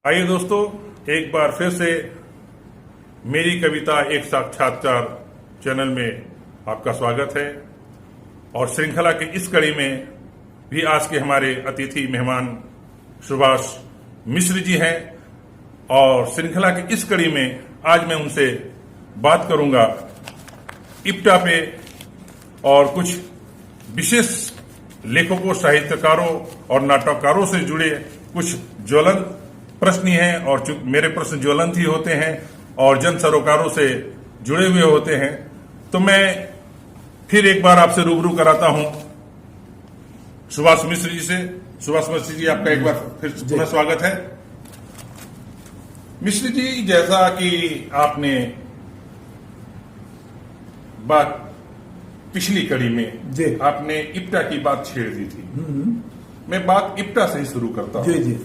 आइए दोस्तों, एक बार फिर से मेरी कविता एक साक्षात्कार चैनल में आपका स्वागत है। और श्रृंखला की इस कड़ी में भी आज के हमारे अतिथि मेहमान सुभाष मिश्र जी हैं। और श्रृंखला की इस कड़ी में आज मैं उनसे बात करूंगा इप्टा पे और कुछ विशेष लेखकों, साहित्यकारों और नाटककारों से जुड़े कुछ ज्वलंत प्रश्न हैं। और मेरे प्रश्न ज्वलंत ही होते हैं और जन सरोकारों से जुड़े हुए होते हैं। तो मैं फिर एक बार आपसे रूबरू कराता हूं सुभाष मिश्र जी से। सुभाष मिश्र जी, आपका एक बार फिर पुनः स्वागत है। मिश्र जी, जैसा कि आपने बात पिछली कड़ी में आपने इप्टा की बात छेड़ दी थी, मैं बात इप्टा से ही शुरू करता हूं।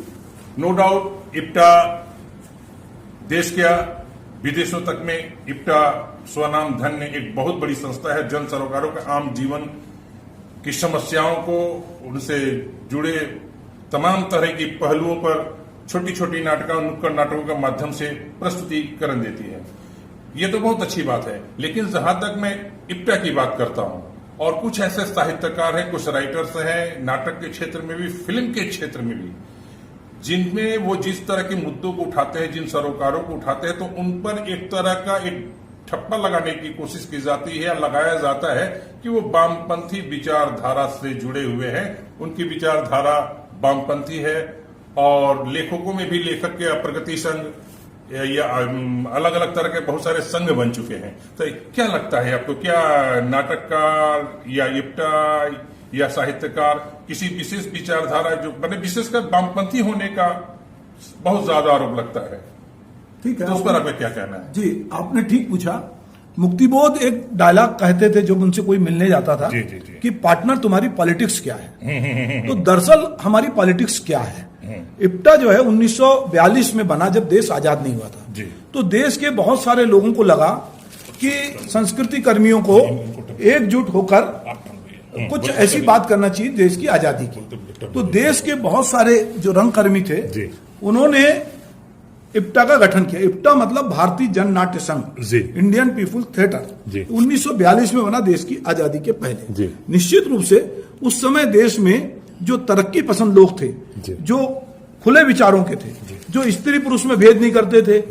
नो डाउट इप्टा देश क्या विदेशों तक में इप्टा स्वनाम धन्य एक बहुत बड़ी संस्था है। जन सरोकारों का आम जीवन की समस्याओं को, उनसे जुड़े तमाम तरह की पहलुओं पर छोटी छोटी नुक्कड़ नाटकों के माध्यम से प्रस्तुतिकरण देती है। ये तो बहुत अच्छी बात है, लेकिन जहां तक मैं इप्टा की बात करता हूं, और कुछ ऐसे साहित्यकार हैं, कुछ राइटर्स हैं, नाटक के क्षेत्र में भी, फिल्म के क्षेत्र में भी, जिनमें वो जिस तरह के मुद्दों को उठाते हैं, जिन सरोकारों को उठाते हैं, तो उन पर एक तरह का एक ठप्पा लगाने की कोशिश की जाती है या लगाया जाता है कि वो वामपंथी विचारधारा से जुड़े हुए हैं, उनकी विचारधारा वामपंथी है। और लेखकों में भी लेखक के प्रगति संघ या अलग अलग तरह के बहुत सारे संघ बन चुके हैं। तो क्या लगता है आपको, क्या नाटककार या इप्टा या साहित्यकार किसी विशेष विचारधारा, जो मैंने विशेषकर वामपंथी होने का बहुत ज्यादा आरोप लगता है, ठीक है, तो उस पर आपका क्या कहना है? जी, आपने ठीक पूछा। मुक्तिबोध एक डायलॉग कहते थे जब उनसे कोई मिलने जाता था, जी। कि पार्टनर तुम्हारी पॉलिटिक्स क्या है। तो दरअसल हमारी पॉलिटिक्स क्या है। इप्टा जो है 1942 में बना, जब देश आजाद नहीं हुआ था। तो देश के बहुत सारे लोगों को लगा कि संस्कृति कर्मियों को एकजुट होकर कुछ ऐसी बात करना चाहिए देश की आजादी की। तो देश के बहुत सारे जो रंगकर्मी थे, उन्होंने इप्टा का गठन किया। इप्टा मतलब भारतीय जन नाट्य संघ, इंडियन पीपुल्स थिएटर। 1942 में बना, देश की आजादी के पहले। निश्चित रूप से उस समय देश में जो तरक्की पसंद लोग थे, जो खुले विचारों के थे, जो स्त्री पुरुष में भेद नहीं करते थे,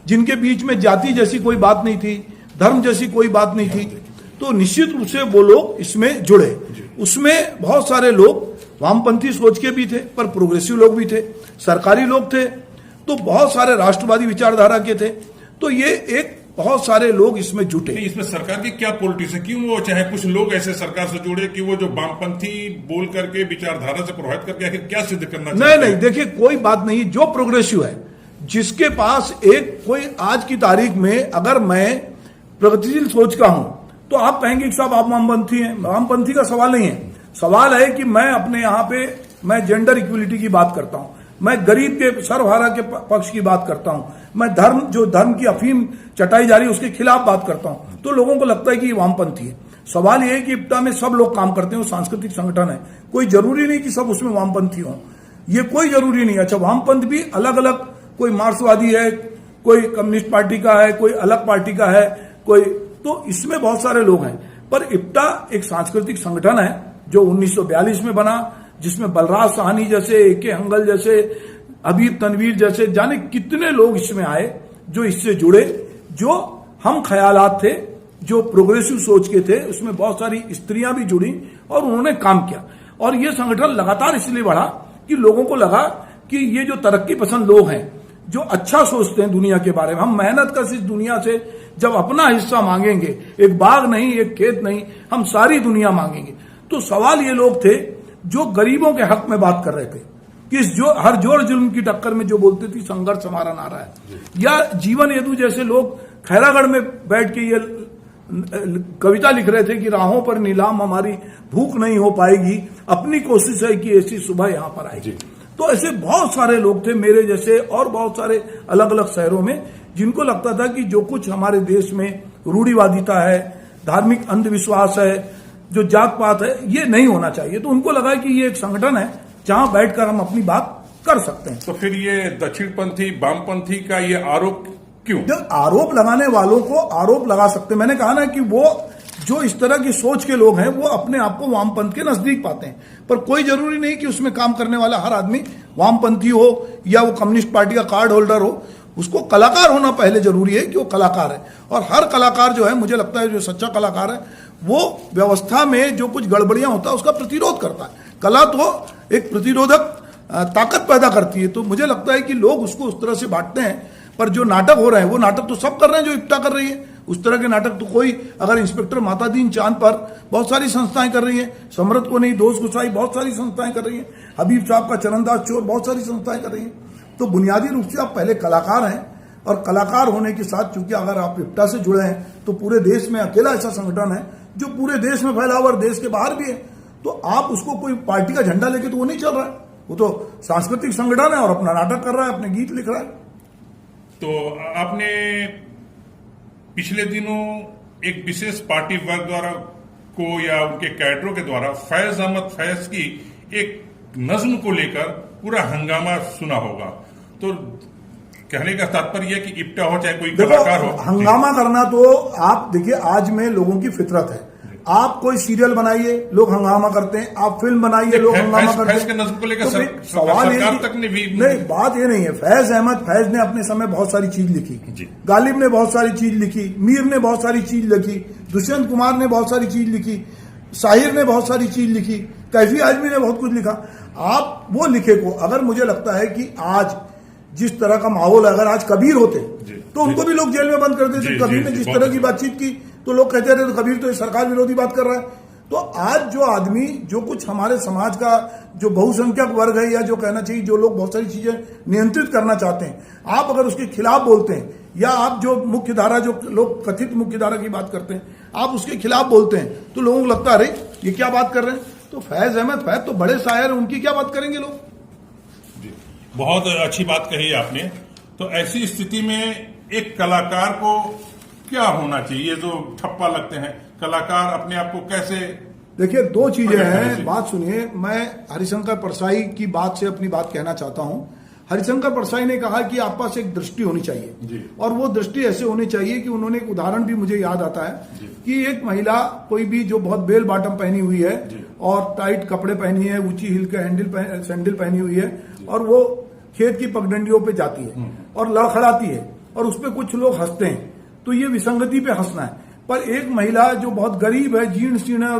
जिनके बीच में जाति जैसी कोई बात नहीं थी, धर्म जैसी कोई बात नहीं थी, तो निश्चित रूप से वो लोग इसमें जुड़े। उसमें बहुत सारे लोग वामपंथी सोच के भी थे, पर प्रोग्रेसिव लोग भी थे, सरकारी लोग थे, तो बहुत सारे राष्ट्रवादी विचारधारा के थे। तो ये एक बहुत सारे लोग इसमें जुटे। इसमें सरकार की क्या पॉलिटिक्स है? क्यों वो चाहे कुछ लोग ऐसे सरकार से जुड़े कि वो जो वामपंथी बोल करके विचारधारा से प्रभावित करके आखिर क्या सिद्ध करना चाहते हैं? नहीं, देखिए कोई बात नहीं। जो प्रोग्रेसिव है, जिसके पास एक कोई आज की तारीख में, अगर मैं प्रगतिशील सोच का हूं, तो आप कहेंगे कि साहब आप वामपंथी हैं। वामपंथी का सवाल नहीं है। सवाल है कि मैं अपने यहां पे मैं जेंडर इक्वलिटी की बात करता हूं, मैं गरीब के सर्वहारा के पक्ष की बात करता हूं, मैं धर्म की अफीम चटाई जा रही है उसके खिलाफ बात करता हूं, तो लोगों को लगता है कि ये वामपंथी है। सवाल ये है कि इप्टा में सब लोग काम करते हैं, वो सांस्कृतिक संगठन है, कोई जरूरी नहीं कि सब उसमें वामपंथी हो, ये कोई जरूरी नहीं। अच्छा, वामपंथ भी अलग अलग, कोई मार्क्सवादी है, कोई कम्युनिस्ट पार्टी का है, कोई अलग पार्टी का है, कोई, तो इसमें बहुत सारे लोग हैं। पर इप्टा एक सांस्कृतिक संगठन है जो 1942 में बना, जिसमें बलराज साहनी जैसे, ए.के. हंगल जैसे, हबीब तनवीर जैसे, जाने कितने लोग इसमें आए जो इससे जुड़े, जो हम ख्यालात थे, जो प्रोग्रेसिव सोच के थे। उसमें बहुत सारी स्त्रियां भी जुड़ी और उन्होंने काम किया। और ये संगठन लगातार इसलिए बढ़ा कि लोगों को लगा कि ये जो तरक्की पसंद लोग हैं, जो अच्छा सोचते हैं दुनिया के बारे में, हम मेहनत कर इस दुनिया से जब अपना हिस्सा मांगेंगे, एक बाग नहीं, एक खेत नहीं, हम सारी दुनिया मांगेंगे। तो सवाल ये लोग थे जो गरीबों के हक में बात कर रहे थे, कि जो हर जोर जुल्म की टक्कर में जो बोलते थे संघर्ष हमारा नारा है। या जीवन यदु जैसे लोग खैरागढ़ में बैठ के ये कविता लिख रहे थे कि राहों पर नीलाम हमारी भूख नहीं हो पाएगी, अपनी कोशिश है कि ऐसी सुबह यहां पर आएगी। तो ऐसे बहुत सारे लोग थे मेरे जैसे, और बहुत सारे अलग अलग शहरों में, जिनको लगता था कि जो कुछ हमारे देश में रूढ़िवादिता है, धार्मिक अंधविश्वास है, जो जात पात है, ये नहीं होना चाहिए। तो उनको लगा कि ये एक संगठन है जहां बैठकर हम अपनी बात कर सकते हैं। तो फिर ये दक्षिणपंथी वामपंथी का ये आरोप क्यों? जब आरोप लगाने वालों को आरोप लगा सकते हैं, मैंने कहा ना कि वो जो इस तरह की सोच के लोग हैं वो अपने आप को वामपंथ के नजदीक पाते हैं, पर कोई जरूरी नहीं कि उसमें काम करने वाला हर आदमी वामपंथी हो या वो कम्युनिस्ट पार्टी का कार्ड होल्डर हो। उसको कलाकार होना पहले जरूरी है कि वो कलाकार है, और हर कलाकार जो है, मुझे लगता है जो सच्चा कलाकार है वो व्यवस्था में जो कुछ गड़बड़ियां होता है उसका प्रतिरोध करता है। कला तो एक प्रतिरोधक ताकत पैदा करती है, तो मुझे लगता है कि लोग उसको उस तरह से बांटते हैं। पर जो नाटक हो रहे हैं वो नाटक तो सब कर रहे हैं जो इप्टा कर रही है, उस तरह के नाटक तो कोई, अगर इंस्पेक्टर मातादीन चांद पर बहुत सारी संस्थाएं कर रही हैं, समरत को नहीं दोष गुसाई बहुत सारी संस्थाएं कर रही हैं, हबीब साहब का चरणदास चोर बहुत सारी संस्थाएं कर रही हैं। तो बुनियादी रूप से आप पहले कलाकार हैं, और कलाकार होने के साथ चूंकि अगर आप इप्टा से जुड़े हैं तो पूरे देश में अकेला ऐसा संगठन है जो पूरे देश में फैला हुआ और देश के बाहर भी है, तो आप उसको कोई पार्टी का झंडा लेके तो वो नहीं चल रहा है, वो तो सांस्कृतिक संगठन है और अपना नाटक कर रहा है, अपने गीत लिख रहा है। तो आपने पिछले दिनों एक विशेष पार्टी वर्ग द्वारा को या उनके कैडरों के द्वारा फैज अहमद फैज की एक नज्म को लेकर पूरा हंगामा सुना होगा। तो कहने का तात्पर्य है कि इप्टा हो चाहे कोई कलाकार हो, हंगामा करना तो आप देखिए, आज में लोगों की फितरत है। आप कोई सीरियल बनाइए लोग हंगामा करते हैं, आप फिल्म बनाइए लोग हंगामा करते हैं। नज्म को लेकर सवाल सरकार तक ने भी नहीं, बात ये नहीं है। फैज अहमद फैज ने अपने समय बहुत सारी चीज लिखी, गालिब ने बहुत सारी चीज लिखी, मीर ने बहुत सारी चीज लिखी, दुष्यंत कुमार ने बहुत सारी चीज लिखी, साहिर ने बहुत सारी चीज लिखी, कैफी आजमी ने बहुत कुछ लिखा। आप वो लिखे को, अगर मुझे लगता है कि आज जिस तरह का माहौल, अगर आज कबीर होते तो उनको भी लोग जेल में बंद कर देते। कबीर ने जिस तरह की बातचीत की तो लोग कहते रहे तो कबीर तो सरकार विरोधी बात कर रहा है। तो आज जो आदमी जो कुछ हमारे समाज का जो बहुसंख्यक वर्ग है, या जो कहना चाहिए जो लोग बहुत सारी चीजें नियंत्रित करना चाहते हैं, आप अगर उसके खिलाफ बोलते हैं, या आप जो मुख्य धारा, जो लोग कथित मुख्य धारा की बात करते हैं, आप उसके खिलाफ बोलते हैं, तो लोगों को लगता है अरे ये क्या बात कर रहे हैं। तो फैज अहमद फैज तो बड़े शायर हैं, उनकी क्या बात करेंगे लोग। बहुत अच्छी बात कही आपने। तो ऐसी स्थिति में एक कलाकार को क्या होना चाहिए? जो ठप्पा लगते हैं, कलाकार अपने आप को कैसे, देखिए दो चीजें हैं, बात सुनिए। मैं हरिशंकर परसाई की बात से अपनी बात कहना चाहता हूं। हरिशंकर परसाई ने कहा कि आप पास एक दृष्टि होनी चाहिए, और वो दृष्टि ऐसे होनी चाहिए कि उन्होंने एक उदाहरण भी मुझे याद आता है कि एक महिला कोई भी जो बहुत बेल बॉटम पहनी हुई है और टाइट कपड़े पहनी है, ऊंची हिल के सैंडल पहनी हुई है, और वो खेत की पगडंडियों पे जाती है और लड़खड़ाती है, और उस पर कुछ लोग हंसते हैं, तो ये विसंगति पे हंसना है। पर एक महिला जो बहुत गरीब है, जीर्ण शीर्ण,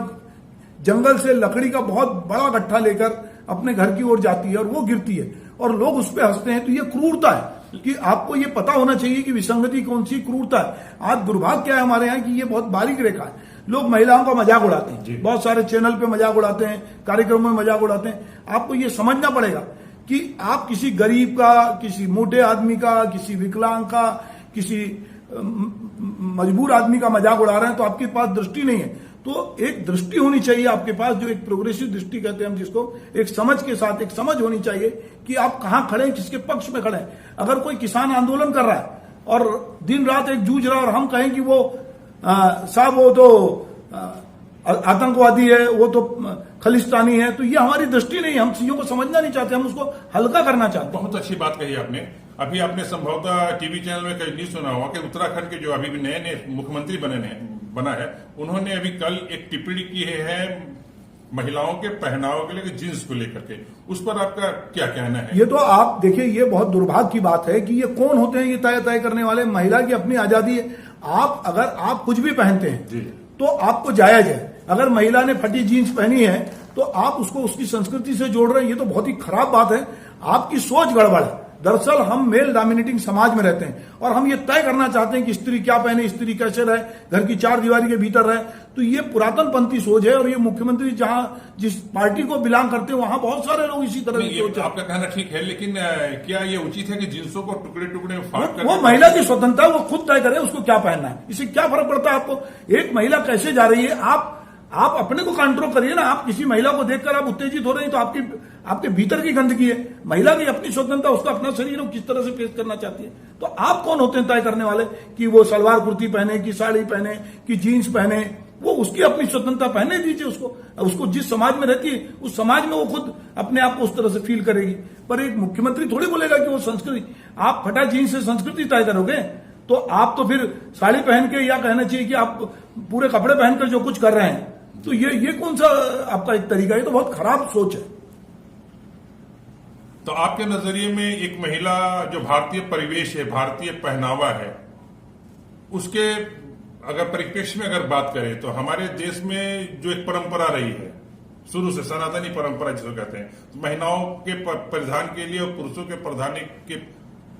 जंगल से लकड़ी का बहुत बड़ा गट्ठा लेकर अपने घर की ओर जाती है और वो गिरती है और लोग उस पर हंसते हैं, तो ये क्रूरता है। कि आपको ये पता होना चाहिए कि विसंगति कौन सी, क्रूरता है। आज दुर्भाग्य क्या है हमारे यहाँ कि ये बहुत बारीक रेखा है। लोग महिलाओं का मजाक उड़ाते हैं, बहुत सारे चैनल पे मजाक उड़ाते हैं, कार्यक्रमों में मजाक उड़ाते हैं। आपको ये समझना पड़ेगा कि आप किसी गरीब का, किसी मोटे आदमी का, किसी विकलांग का, किसी मजबूर आदमी का मजाक उड़ा रहे हैं तो आपके पास दृष्टि नहीं है। तो एक दृष्टि होनी चाहिए आपके पास, जो एक प्रोग्रेसिव दृष्टि कहते हैं हम जिसको, एक समझ के साथ एक समझ होनी चाहिए कि आप कहां खड़े हैं, किसके पक्ष में खड़े हैं। अगर कोई किसान आंदोलन कर रहा है और दिन रात एक जूझ रहा है और हम कहें कि वो साहब वो तो आतंकवादी है, वो तो खलिस्तानी है, तो ये हमारी दृष्टि नहीं है। हम चीजों को समझना नहीं चाहते, हम उसको हल्का करना चाहते हैं। बहुत अच्छी बात कही आपने। अभी आपने संभवतः टीवी चैनल में कहीं नहीं सुना होगा कि उत्तराखंड के जो अभी भी नए नए मुख्यमंत्री बना है, उन्होंने अभी कल एक टिप्पणी की है महिलाओं के पहनावे के लिए, जींस को लेकर के। उस पर आपका क्या कहना है? ये तो आप देखिए, ये बहुत दुर्भाग्य की बात है कि ये कौन होते हैं ये तय करने वाले। महिला की अपनी आजादी है। आप अगर आप कुछ भी पहनते हैं तो आपको जायज है। अगर महिला ने फटी जीन्स पहनी है तो आप उसको उसकी संस्कृति से जोड़ रहे हैं, ये तो बहुत ही खराब बात है। आपकी सोच गड़बड़ है। दरअसल हम मेल डोमिनेटिंग समाज में रहते हैं और हम ये तय करना चाहते हैं कि स्त्री क्या पहने, स्त्री कैसे रहे, घर की चार दीवारी के भीतर रहे। तो ये पुरातन पंथी सोच है। और ये मुख्यमंत्री जहां जिस पार्टी को बिलोंग करते हैं वहां बहुत सारे लोग इसी तरह की सोच है। आपका कहना ठीक है, लेकिन क्या ये उचित है कि जिन्सों को टुकड़े टुकड़े में फाड़ कर, वो महिला की स्वतंत्रता, वो खुद तय करे उसको क्या पहनना है। इससे क्या फर्क पड़ता है आपको? एक महिला कैसे जा रही है, आप अपने को कंट्रोल करिए ना। आप किसी महिला को देखकर आप उत्तेजित हो रहे हैं तो आपके भीतर की गंदगी है। महिला की अपनी स्वतंत्रता, उसका अपना शरीर, वो किस तरह से पेश करना चाहती है। तो आप कौन होते हैं तय करने वाले कि वो सलवार कुर्ती पहने, कि साड़ी पहने, कि जीन्स पहने, वो उसकी अपनी स्वतंत्रता पहने दीजिए उसको जिस समाज में रहती है उस समाज में वो खुद अपने आप को उस तरह से फील करेगी। पर एक मुख्यमंत्री थोड़ी बोलेगा कि वो संस्कृति, आप फटा जीन्स से संस्कृति तय करोगे तो आप तो फिर साड़ी पहन के, या कहना चाहिए कि आप पूरे कपड़े पहनकर जो कुछ कर रहे हैं, तो ये कौन सा आपका एक तरीका है? तो बहुत खराब सोच है। तो आपके नजरिए में एक महिला जो भारतीय परिवेश है, भारतीय पहनावा है, उसके अगर परिप्रेक्ष्य में अगर बात करें तो हमारे देश में जो एक परंपरा रही है शुरू से, सनातनी परंपरा जिसको कहते हैं, तो महिलाओं के परिधान के लिए और पुरुषों के परिधान के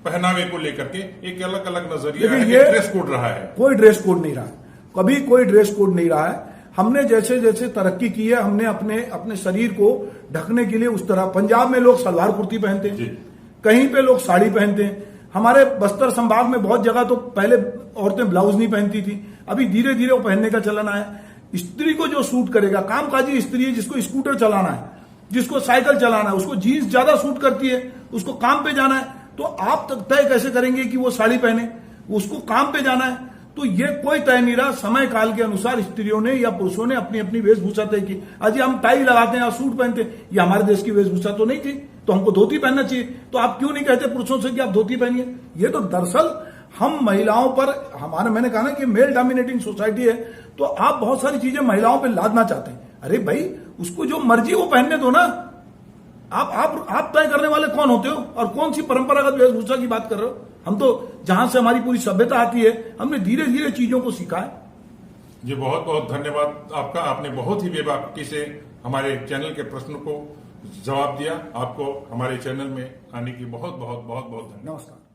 पहनावे को लेकर के एक अलग अलग नजरिया है, ड्रेस कोड रहा है। कोई ड्रेस कोड नहीं रहा है, कभी कोई ड्रेस कोड नहीं रहा है। हमने जैसे जैसे तरक्की की है, हमने अपने शरीर को ढकने के लिए उस तरह, पंजाब में लोग सलवार कुर्ती पहनते हैं, कहीं पे लोग साड़ी पहनते हैं। हमारे बस्तर संभाग में बहुत जगह तो पहले औरतें ब्लाउज नहीं पहनती थी, अभी धीरे धीरे वो पहनने का चलन आया। स्त्री को जो सूट करेगा, कामकाजी स्त्री है, जिसको स्कूटर चलाना है, जिसको साइकिल चलाना है, उसको जीन्स ज्यादा सूट करती है, उसको काम पे जाना है, तो आप तय कैसे करेंगे कि वो साड़ी पहने? उसको काम पे जाना है, तो ये कोई तय नहीं रहा। समय काल के अनुसार स्त्रियों ने या पुरुषों ने अपनी अपनी वेशभूषा तय की। आज हम टाई लगाते हैं या सूट पहनते हैं, ये हमारे देश की वेशभूषा तो नहीं थी, तो हमको धोती पहनना चाहिए। तो आप क्यों नहीं कहते पुरुषों से कि आप धोती पहनिए? ये तो दरअसल हम महिलाओं पर, हमारा, मैंने कहा ना कि मेल डोमिनेटिंग सोसाइटी है, तो आप बहुत सारी चीजें महिलाओं पर लादना चाहते हैं। अरे भाई, उसको जो मर्जी वो पहनने दो ना। आप तय करने वाले कौन होते हो? और कौन सी परंपरागत वेशभूषा की बात कर रहे हो? हम तो जहां से हमारी पूरी सभ्यता आती है, हमने धीरे धीरे चीजों को सीखा है। जी, बहुत बहुत धन्यवाद आपका। आपने बहुत ही बेबाकी से हमारे चैनल के प्रश्न को जवाब दिया। आपको हमारे चैनल में आने की बहुत बहुत बहुत बहुत धन्यवाद। नमस्कार।